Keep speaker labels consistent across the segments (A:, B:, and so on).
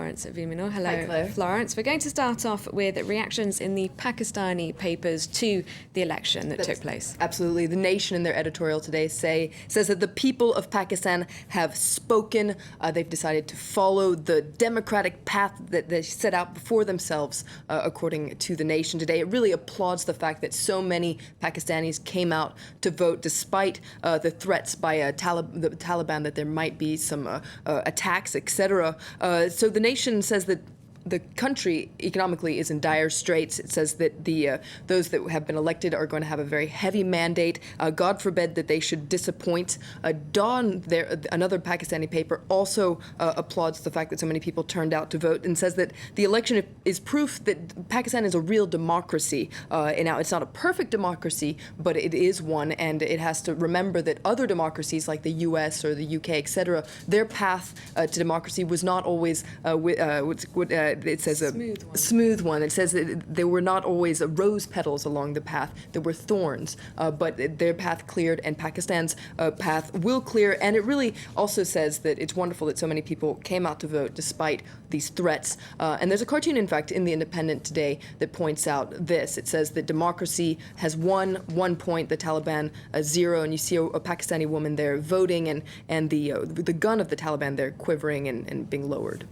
A: Florence VILLEMINOT. Hello,
B: Hi, Claire.
A: Florence. We're going to start off with reactions in the Pakistani papers to the election that took place.
B: Absolutely. The Nation in their editorial today says that the people of Pakistan have spoken. They've decided to follow the democratic path that they set out before themselves, according to the Nation today. It really applauds the fact that so many Pakistanis came out to vote despite the threats by the Taliban that there might be some attacks, etc. So the Nation says that the country economically is in dire straits. It says that those that have been elected are going to have a very heavy mandate. God forbid that they should disappoint. Dawn, another Pakistani paper, also applauds the fact that so many people turned out to vote and says that the election is proof that Pakistan is a real democracy. And now, it's not a perfect democracy, but it is one, and it has to remember that other democracies like the U.S. or the U.K., etc., their path to democracy was not always it says a smooth one. It says that there were not always rose petals along the path. There were thorns, but their path cleared, and Pakistan's path will clear. And it really also says that it's wonderful that so many people came out to vote despite these threats. And there's a cartoon, in fact, in The Independent today that points out this. It says that democracy has won 1 point, the Taliban 0, and you see a Pakistani woman there voting, and the gun of the Taliban there quivering and being lowered.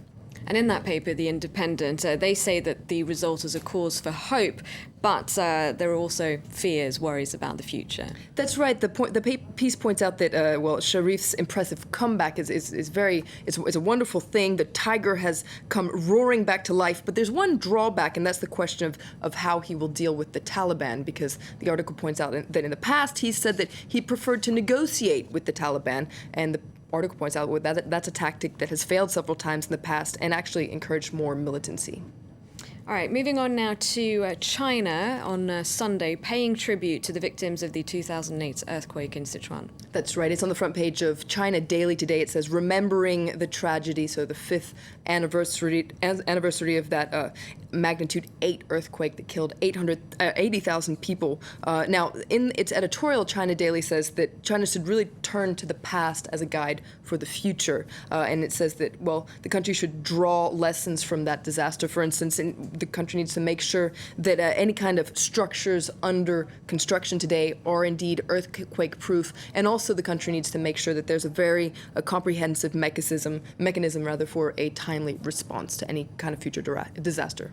A: And in that paper, The Independent, they say that the result is a cause for hope, but there are also fears, worries about the future.
B: That's right. The piece points out that Sharif's impressive comeback is a wonderful thing. The tiger has come roaring back to life, but there's one drawback, and that's the question of how he will deal with the Taliban, because the article points out that in the past he said that he preferred to negotiate with the Taliban, and the article points out that that's a tactic that has failed several times in the past and actually encouraged more militancy.
A: All right, moving on now to China on Sunday, paying tribute to the victims of the 2008 earthquake in Sichuan.
B: That's right. It's on the front page of China Daily today. It says, remembering the tragedy, so the 5th anniversary of that magnitude 8 earthquake that killed 80,000 people. Now, in its editorial, China Daily says that China should really turn to the past as a guide for the future. And it says that, well, the country should draw lessons from that disaster. For instance, the country needs to make sure that any kind of structures under construction today are indeed earthquake-proof, and also the country needs to make sure that there's a very comprehensive mechanism for a timely response to any kind of future disaster.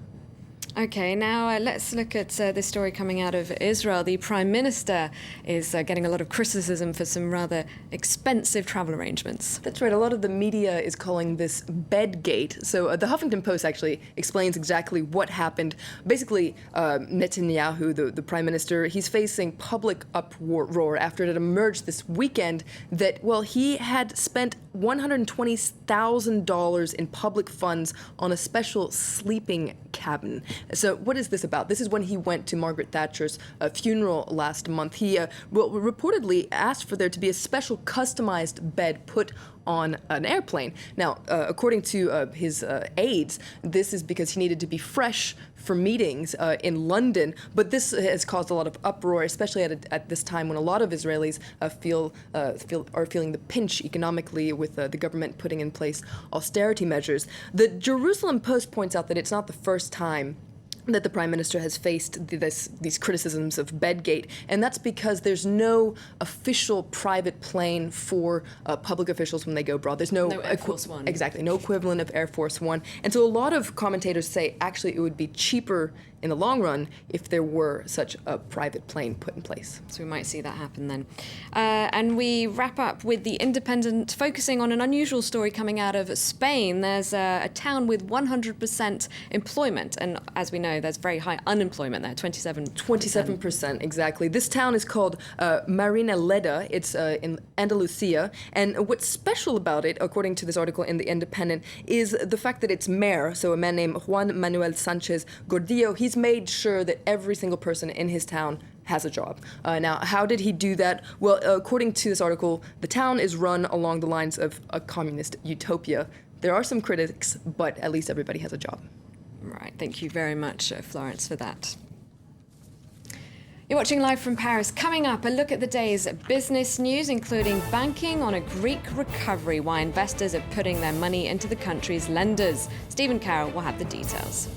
A: Okay, now let's look at this story coming out of Israel. The Prime Minister is getting a lot of criticism for some rather expensive travel arrangements.
B: That's right. A lot of the media is calling this bedgate. So the Huffington Post actually explains exactly what happened. Basically, Netanyahu, the Prime Minister, he's facing public uproar after it emerged this weekend that, well, he had spent $120,000 in public funds on a special sleeping cabin. So what is this about? This is when he went to Margaret Thatcher's funeral last month. He reportedly asked for there to be a special customized bed put on an airplane. Now, according to his aides, this is because he needed to be fresh for meetings in London, but this has caused a lot of uproar, especially at this time when a lot of Israelis are feeling the pinch economically with the government putting in place austerity measures. The Jerusalem Post points out that it's not the first time that the Prime Minister has faced these criticisms of bedgate, and that's because there's no official private plane for public officials when they go abroad. There's no
A: Air Force One.
B: Exactly, no equivalent of Air Force One. And so a lot of commentators say actually it would be cheaper in the long run if there were such a private plane put in place.
A: So we might see that happen then. And we wrap up with The Independent focusing on an unusual story coming out of Spain. There's a town with 100% employment, and as we know, there's very high unemployment there, 27%,
B: exactly. This town is called Marinaleda. It's in Andalusia, and what's special about it, according to this article in The Independent, is the fact that its mayor, so a man named Juan Manuel Sanchez Gordillo, he's made sure that every single person in his town has a job. Now, how did he do that? Well, according to this article, the town is run along the lines of a communist utopia. There are some critics, but at least everybody has a job.
A: Right, thank you very much, Florence, for that. You're watching live from Paris. Coming up, a look at the day's business news, including banking on a Greek recovery, why investors are putting their money into the country's lenders. Stephen Carroll will have the details.